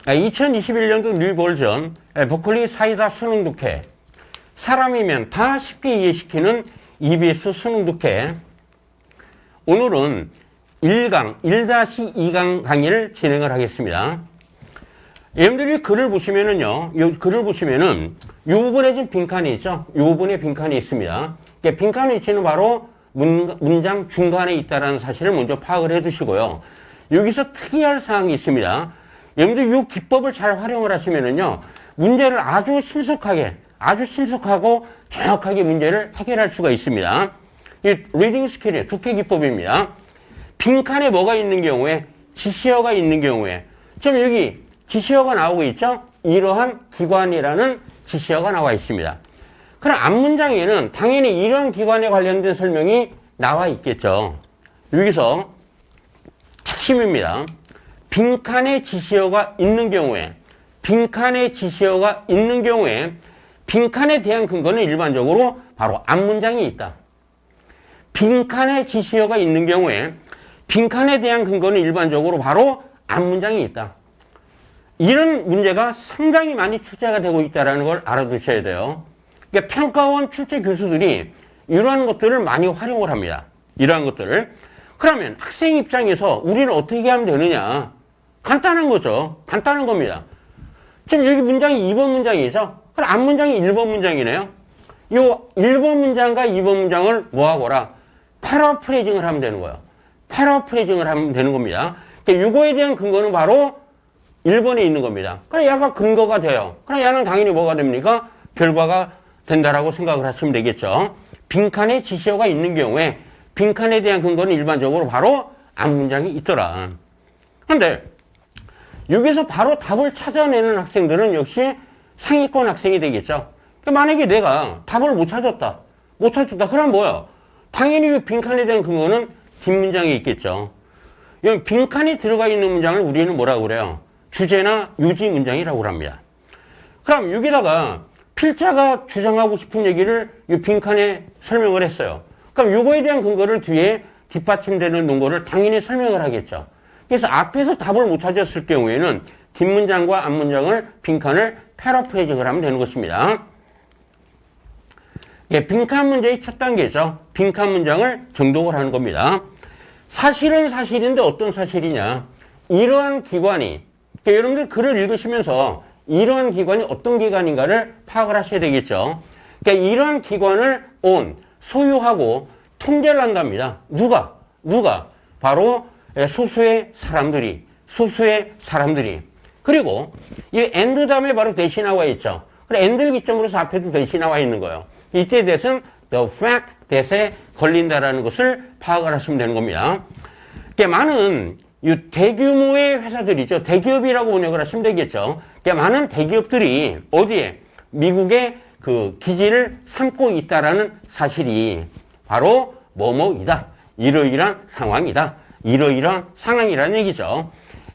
2021년도 뉴 버전 버클리 사이다 수능 독해. 사람이면 다 쉽게 이해시키는 EBS 수능 독해. 오늘은 1강, 1-2강 강의를 진행을 하겠습니다. 여러분들이 글을 보시면은요, 이 글을 보시면은, 이 부분에 지금 빈칸이 있죠? 이 부분에 빈칸이 있습니다. 빈칸 위치는 바로 문장 중간에 있다는 사실을 먼저 파악을 해 주시고요. 여기서 특이할 사항이 있습니다. 여러분들 이 기법을 잘 활용을 하시면은요, 문제를 아주 신속하고 정확하게 문제를 해결할 수가 있습니다. 이 리딩 스킬의 독해 기법입니다. 빈칸에 뭐가 있는 경우에, 지시어가 있는 경우에, 좀 여기 지시어가 나오고 있죠? 이러한 기관이라는 지시어가 나와 있습니다. 그럼 앞문장에는 당연히 이런 기관에 관련된 설명이 나와 있겠죠. 여기서 핵심입니다. 빈칸에 지시어가 있는 경우에, 빈칸에 대한 근거는 일반적으로 바로 앞문장이 있다. 빈칸에 지시어가 있는 경우에 빈칸에 대한 근거는 일반적으로 바로 앞문장이 있다. 이런 문제가 상당히 많이 출제가 되고 있다는 걸 알아두셔야 돼요. 그러니까 평가원 출제 교수들이 이러한 것들을 많이 활용을 합니다. 이러한 것들을. 그러면 학생 입장에서 우리는 어떻게 하면 되느냐? 간단한 거죠. 간단한 겁니다. 지금 여기 문장이 2번 문장이죠? 그럼 앞문장이 1번 문장이네요. 이 1번 문장과 2번 문장을 뭐 하거라? 패러프레이징을 하면 되는 거예요. 패러프레이징을 하면 되는 겁니다. 그러니까 이거에 대한 근거는 바로 1번에 있는 겁니다. 그럼 얘가 근거가 돼요. 그럼 얘는 당연히 뭐가 됩니까? 결과가 된다라고 생각을 하시면 되겠죠. 빈칸에 지시어가 있는 경우에 빈칸에 대한 근거는 일반적으로 바로 앞문장이 있더라. 그런데 여기서 바로 답을 찾아내는 학생들은 역시 상위권 학생이 되겠죠. 만약에 내가 답을 못 찾았다. 그럼 뭐야? 당연히 이 빈칸에 대한 근거는 뒷문장에 있겠죠. 여기 빈칸이 들어가 있는 문장을 우리는 뭐라고 그래요? 주제나 유지 문장이라고 합니다. 그럼 여기다가 필자가 주장하고 싶은 얘기를 이 빈칸에 설명을 했어요. 그럼 요거에 대한 근거를 뒤에 뒷받침되는 논거를 당연히 설명을 하겠죠. 그래서 앞에서 답을 못 찾았을 경우에는 뒷문장과 앞문장을 빈칸을 패러프레이징을 하면 되는 것입니다. 빈칸 문제의 첫 단계죠. 빈칸 문장을 정독을 하는 겁니다. 사실은 사실인데 어떤 사실이냐. 이러한 기관이, 그러니까 여러분들 글을 읽으시면서 이러한 기관이 어떤 기관인가를 파악을 하셔야 되겠죠. 그러니까 이러한 기관을 소유하고 통제를 한답니다. 누가? 바로 소수의 사람들이. 그리고 이 and 다음에 바로 대시 나와 있죠. 그래, and를 기점으로 해서 앞에도 대시 나와 있는 거예요. 이때 대신 the fact that에 걸린다라는 것을 파악을 하시면 되는 겁니다. 그러니까 많은 이 대규모의 회사들이죠. 대기업이라고 번역을 하시면 되겠죠. 그러니까 많은 대기업들이 어디에? 미국의 그 기지를 삼고 있다라는 사실이 바로 뭐뭐이다. 이러이러한 상황이다. 이러이러한 상황이라는 얘기죠.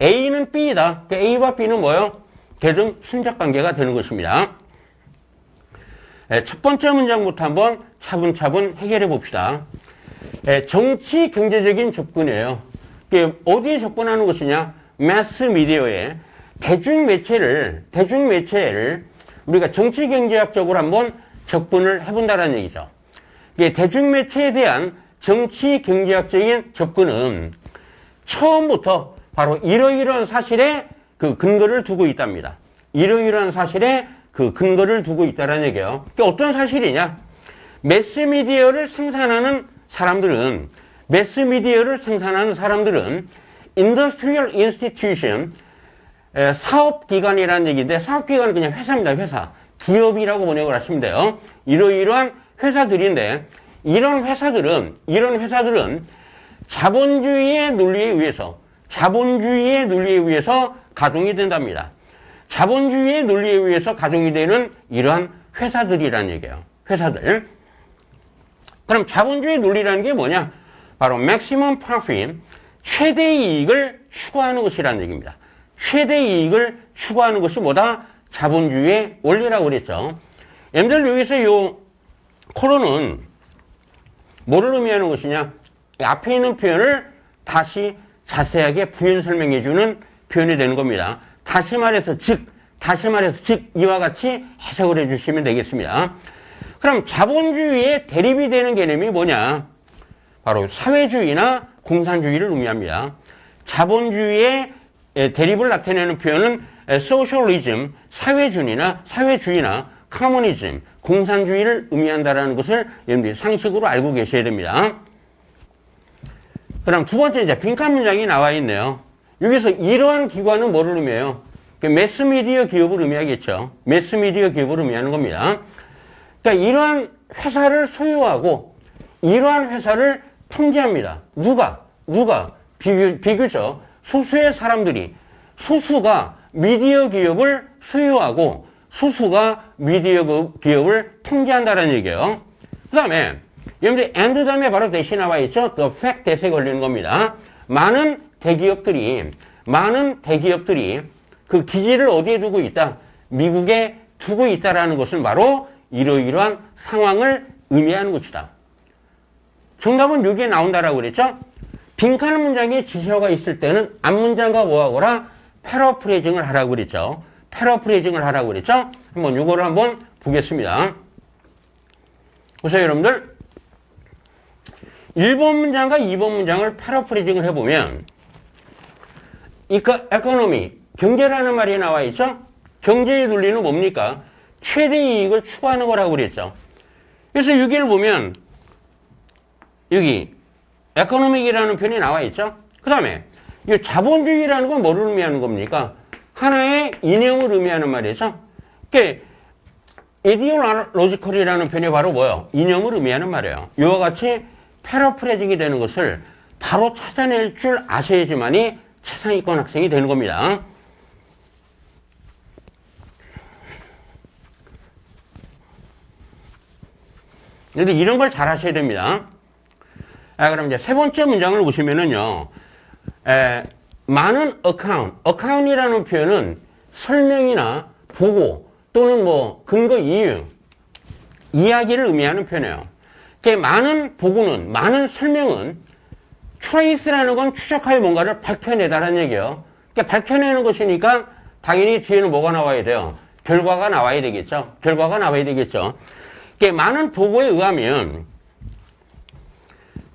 A는 B이다. 그러니까 A와 B는 뭐예요? 대등 순적 관계가 되는 것입니다. 첫 번째 문장부터 한번 차분차분 해결해 봅시다. 정치 경제적인 접근이에요. 어디에 접근하는 것이냐? 매스 미디어에 대중매체를 우리가 정치 경제학적으로 한번 접근을 해본다는 얘기죠. 대중매체에 대한 정치 경제학적인 접근은 처음부터 바로 이러이러한 사실에 그 근거를 두고 있답니다. 이러이러한 사실에 그 근거를 두고 있다는 얘기예요. 어떤 사실이냐? 매스미디어를 생산하는 사람들은 industrial institution, 사업기관이라는 얘기인데 사업기관은 그냥 회사입니다. 회사. 기업이라고 번역을 하시면 돼요. 이러이러한 회사들인데 이런 회사들은 자본주의의 논리에 의해서 가동이 된답니다. 자본주의의 논리에 의해서 가동이 되는 이러한 회사들이라는 얘기예요. 회사들. 그럼 자본주의 논리라는 게 뭐냐? 바로 maximum profit, 최대 이익을 추구하는 것이라는 얘기입니다. 최대 이익을 추구하는 것이 뭐다? 자본주의의 원리라고 그랬죠. 여러분들 여기서 이 코론은 뭐를 의미하는 것이냐? 앞에 있는 표현을 다시 자세하게 부연 설명해 주는 표현이 되는 겁니다. 다시 말해서 즉 이와 같이 해석을 해주시면 되겠습니다. 그럼 자본주의의 대립이 되는 개념이 뭐냐? 바로 사회주의나 공산주의를 의미합니다. 자본주의의 대립을 나타내는 표현은 소셜리즘, 사회주의나 커뮤니즘, 공산주의를 의미한다는 것을 여러분들이 상식으로 알고 계셔야 됩니다. 그럼 두 번째 이제 빈칸 문장이 나와 있네요. 여기서 이러한 기관은 뭐를 의미해요? 매스미디어 기업을 의미하겠죠. 매스미디어 기업을 의미하는 겁니다. 그러니까 이러한 회사를 소유하고 이러한 회사를 통제합니다. 누가? 비교적 소수의 사람들이, 소수가 미디어 기업을 소유하고 소수가 미디어 기업을 통제한다는 얘기예요. 그 다음에 여러분들 and 다음에 바로 대시 나와 있죠. the fact that에 걸리는 겁니다. 많은 대기업들이 그 기지를 어디에 두고 있다? 미국에 두고 있다라는 것은 바로 이러이러한 상황을 의미하는 것이다. 정답은 여기에 나온다라고 그랬죠? 빈칸 문장에 지시어가 있을 때는 앞문장과 뭐하거라? 패러프레이징을 하라고 그랬죠. 한번 요거를 한번 보겠습니다. 보세요, 여러분들. 1번 문장과 2번 문장을 패러프레이징을 해보면 에코노미, 경제라는 말이 나와 있죠? 경제의 논리는 뭡니까? 최대 이익을 추구하는 거라고 그랬죠. 그래서 여기를 보면 여기 에코노믹이라는 표현이 나와 있죠. 그 다음에 이 자본주의라는 건 뭐를 의미하는 겁니까? 하나의 이념을 의미하는 말이죠. 그러니까 이디올로지컬이라는 표현이 바로 뭐예요? 이념을 의미하는 말이에요. 이와 같이 패러프레이징이 되는 것을 바로 찾아낼 줄 아셔야지만이 최상위권 학생이 되는 겁니다. 근데 이런 걸 잘 하셔야 됩니다. 그럼 이제 세 번째 문장을 보시면은요, 많은 어카운트이라는 표현은 설명이나 보고 또는 뭐 근거 이유, 이야기를 의미하는 표현이에요. 많은 보고는, 많은 설명은 트레이스라는 건 추적하여 뭔가를 밝혀내다라는 얘기예요. 그러니까 밝혀내는 것이니까 당연히 뒤에는 뭐가 나와야 돼요? 결과가 나와야 되겠죠. 많은 보고에 의하면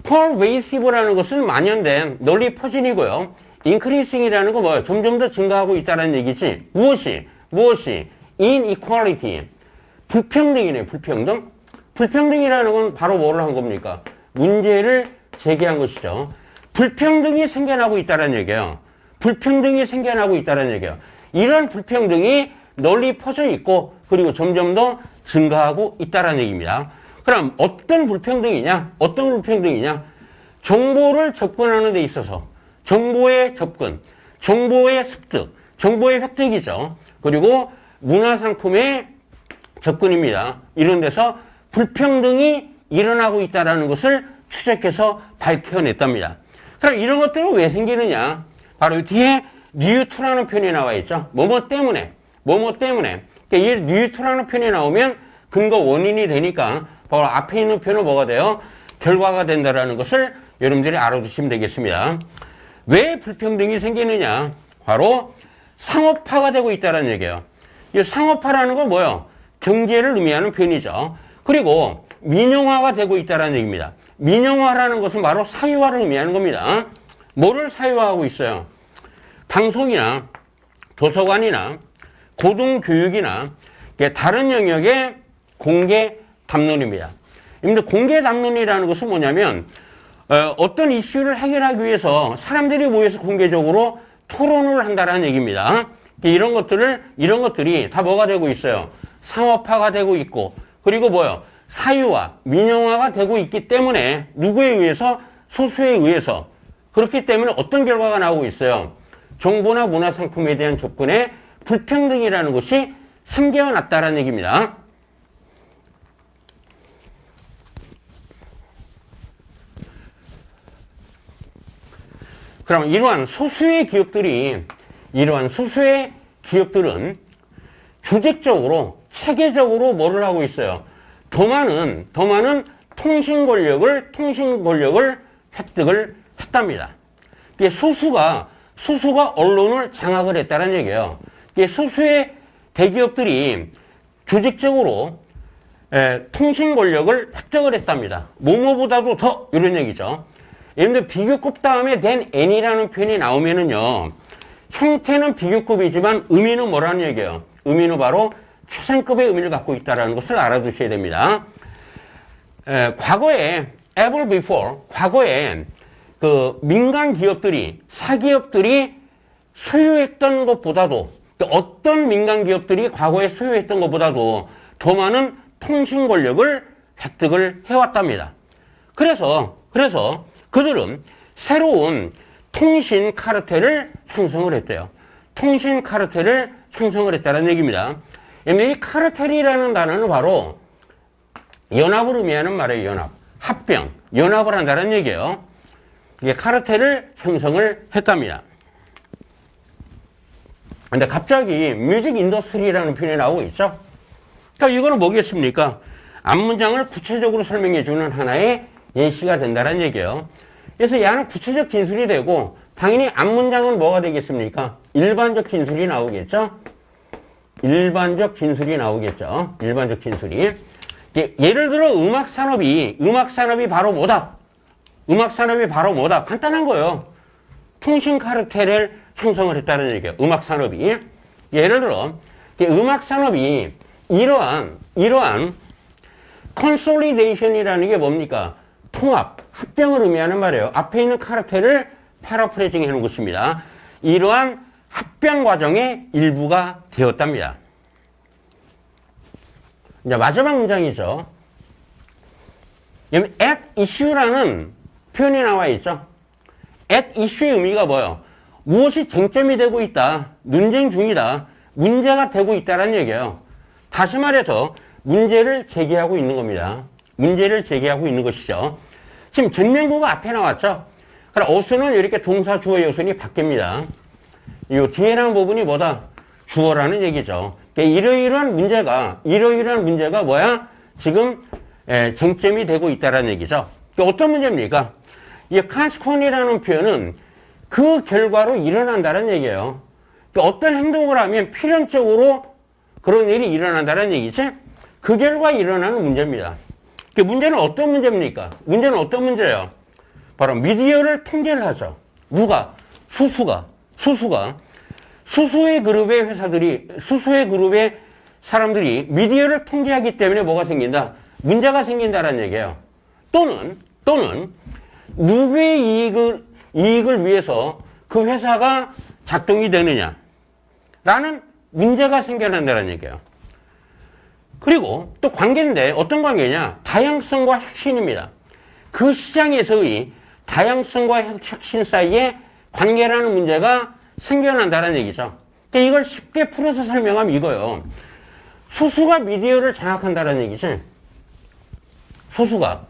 pervasive라는 것은 만연된, 널리 퍼진이고요. increasing이라는 건 뭐예요? 점점 더 증가하고 있다는 얘기지. 무엇이? inequality. 불평등이네, 불평등. 불평등이라는 건 바로 뭐를 한 겁니까? 문제를 제기한 것이죠. 불평등이 생겨나고 있다는 얘기예요. 이런 불평등이 널리 퍼져 있고 그리고 점점 더 증가하고 있다는 얘기입니다. 그럼 어떤 불평등이냐? 정보를 접근하는 데 있어서 정보의 접근, 정보의 습득, 정보의 획득이죠. 그리고 문화상품의 접근입니다. 이런 데서 불평등이 일어나고 있다는 것을 추적해서 밝혀냈답니다. 그럼 이런 것들은 왜 생기느냐? 바로 뒤에 뉴트라는 표현이 나와 있죠. 뭐뭐 때문에. 그러니까 이 뉴트라는 표현이 나오면 근거 원인이 되니까 바로 앞에 있는 표현은 뭐가 돼요? 결과가 된다는 것을 여러분들이 알아두시면 되겠습니다. 왜 불평등이 생기느냐? 바로 상업화가 되고 있다는 얘기예요. 이 상업화라는 건 뭐예요? 경제를 의미하는 표현이죠. 그리고 민영화가 되고 있다는 얘기입니다. 민영화라는 것은 바로 사유화를 의미하는 겁니다. 뭐를 사유화하고 있어요? 방송이나 도서관이나 고등교육이나 다른 영역의 공개 담론입니다. 근데 공개 담론이라는 것은 뭐냐면 어떤 이슈를 해결하기 위해서 사람들이 모여서 공개적으로 토론을 한다는 얘기입니다. 이런 것들이 다 뭐가 되고 있어요? 상업화가 되고 있고, 그리고 뭐요? 사유화, 민영화가 되고 있기 때문에 누구에 의해서? 소수에 의해서. 그렇기 때문에 어떤 결과가 나오고 있어요? 정보나 문화상품에 대한 접근에 불평등이라는 것이 생겨났다는 얘기입니다. 그럼 이러한 소수의 기업들은 조직적으로, 체계적으로 뭐를 하고 있어요? 더 많은 통신 권력을 획득을 했답니다. 소수가 소수가 언론을 장악을 했다는 얘기예요. 소수의 대기업들이 조직적으로 통신 권력을 획득을 했답니다. 뭐뭐보다도 더 이런 얘기죠. 예를 들어 비교급 다음에 된 n이라는 표현이 나오면은요, 형태는 비교급이지만 의미는 뭐라는 얘기예요? 의미는 바로 최상급의 의미를 갖고 있다는 것을 알아두셔야 됩니다. 과거에 ever before, 과거에 그 민간 기업들이, 사기업들이 소유했던 것보다도, 어떤 민간 기업들이 과거에 소유했던 것보다도 더 많은 통신 권력을 획득을 해왔답니다. 그래서 그들은 새로운 통신 카르텔을 형성을 했대요. 통신 카르텔을 형성을 했다는 얘기입니다. 이 카르텔이라는 단어는 바로 연합을 의미하는 말이에요. 연합, 합병, 연합을 한다는 얘기예요. 이게 카르텔을 형성을 했답니다. 근데 갑자기 뮤직 인더스트리라는 표현이 나오고 있죠. 그러니까 이거는 뭐겠습니까? 앞문장을 구체적으로 설명해주는 하나의 예시가 된다는 얘기예요. 그래서 얘는 구체적 진술이 되고, 당연히 앞문장은 뭐가 되겠습니까? 일반적 진술이 나오겠죠? 일반적 진술이 나오겠죠? 일반적 진술이. 예를 들어 음악산업이 바로 뭐다? 음악산업이 바로 뭐다? 간단한 거예요. 통신 카르텔을 형성을 했다는 얘기예요. 음악산업이. 예를 들어 음악산업이 이러한 컨솔리데이션이라는 게 뭡니까? 통합, 합병을 의미하는 말이에요. 앞에 있는 카르텔을 패러프레이징 해놓은 것입니다. 이러한 합병 과정의 일부가 되었답니다. 이제 마지막 문장이죠. at issue라는 표현이 나와 있죠. at issue의 의미가 뭐예요? 무엇이 쟁점이 되고 있다, 논쟁 중이다, 문제가 되고 있다는 얘기예요. 다시 말해서 문제를 제기하고 있는 겁니다. 문제를 제기하고 있는 것이죠. 지금 전면구가 앞에 나왔죠. 그럼 어수는 이렇게 동사, 주어, 여순이 바뀝니다. 이 뒤에 나온 부분이 뭐다? 주어라는 얘기죠. 이러이러한 문제가 뭐야? 지금 쟁점이 되고 있다는 얘기죠. 어떤 문제입니까? 이 consequence이라는 표현은 그 결과로 일어난다는 얘기예요. 어떤 행동을 하면 필연적으로 그런 일이 일어난다는 얘기지? 그 결과 일어나는 문제입니다. 문제는 어떤 문제입니까? 문제는 어떤 문제예요? 바로 미디어를 통제를 하죠. 누가? 소수의 그룹의 사람들이 미디어를 통제하기 때문에 뭐가 생긴다? 문제가 생긴다는 얘기예요. 또는 누구의 이익을 위해서 그 회사가 작동이 되느냐? 라는 문제가 생겨난다는 얘기예요. 그리고 또 관계인데 어떤 관계냐? 다양성과 혁신입니다. 그 시장에서의 다양성과 혁신 사이에 관계라는 문제가 생겨난다는 얘기죠. 그러니까 이걸 쉽게 풀어서 설명하면 이거예요. 소수가 미디어를 장악한다는 얘기지. 소수가.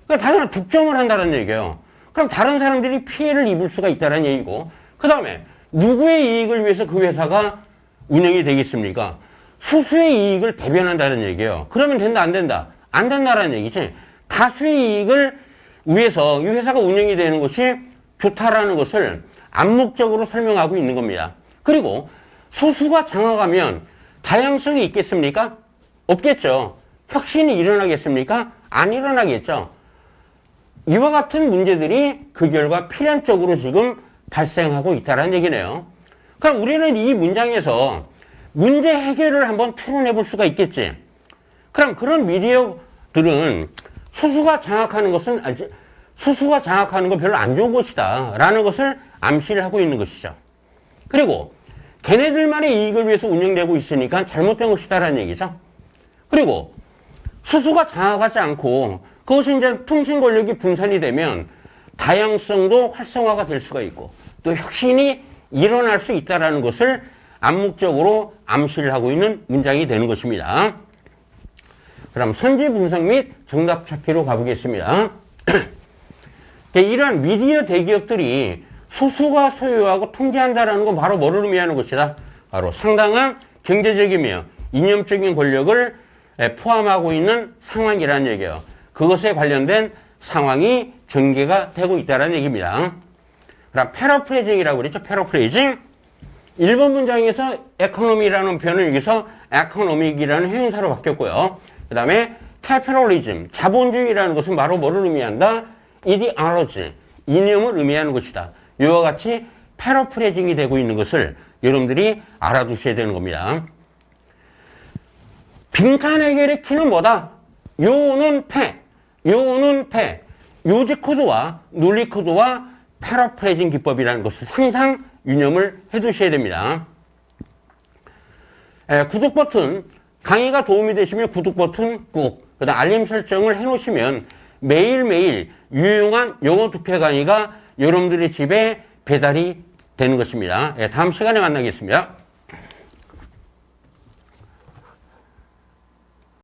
그러니까 다른 득점을 한다는 얘기예요. 그럼 다른 사람들이 피해를 입을 수가 있다는 얘기고, 그 다음에 누구의 이익을 위해서 그 회사가 운영이 되겠습니까? 소수의 이익을 대변한다는 얘기예요. 그러면 된다, 안 된다? 안 된다라는 얘기지. 다수의 이익을 위해서 이 회사가 운영이 되는 것이 좋다라는 것을 암묵적으로 설명하고 있는 겁니다. 그리고 소수가 장악하면 다양성이 있겠습니까? 없겠죠. 혁신이 일어나겠습니까? 안 일어나겠죠. 이와 같은 문제들이 그 결과 필연적으로 지금 발생하고 있다는 얘기네요. 그럼 우리는 이 문장에서 문제 해결을 한번 추론해 볼 수가 있겠지. 그럼 그런 미디어들은 소수가 장악하는 거 별로 안 좋은 것이다 라는 것을 암시를 하고 있는 것이죠. 그리고 걔네들만의 이익을 위해서 운영되고 있으니까 잘못된 것이다 라는 얘기죠. 그리고 소수가 장악하지 않고 그것이 이제 통신 권력이 분산이 되면 다양성도 활성화가 될 수가 있고 또 혁신이 일어날 수 있다는 것을 암묵적으로 암시를 하고 있는 문장이 되는 것입니다. 그럼 선지 분석 및 정답 찾기로 가보겠습니다. 이러한 미디어 대기업들이 소수가 소유하고 통제한다는 건 바로 뭐를 의미하는 것이다? 바로 상당한 경제적이며 이념적인 권력을 포함하고 있는 상황이라는 얘기예요. 그것에 관련된 상황이 전개가 되고 있다는 얘기입니다. 그다음 패러프레이징이라고 그랬죠. 패러프레이징. 1번 문장에서 에코노미라는 표현은 여기서 에코노믹이라는 형용사로 바뀌었고요. 그 다음에 캐피털리즘, 자본주의라는 것은 바로 뭐를 의미한다? 이디올로지, 이념을 의미하는 것이다. 이와 같이 패러프레이징이 되고 있는 것을 여러분들이 알아두셔야 되는 겁니다. 빈칸 해결의 키는 뭐다? 요는 패, 요는 패, 요지 코드와 논리 코드와 패러프레이징 기법이라는 것을 항상 유념을 해두셔야 됩니다. 구독 버튼, 강의가 도움이 되시면 구독 버튼 꾹, 그다음 알림 설정을 해놓으시면 매일매일 유용한 영어 독해 강의가 여러분들의 집에 배달이 되는 것입니다. 다음 시간에 만나겠습니다.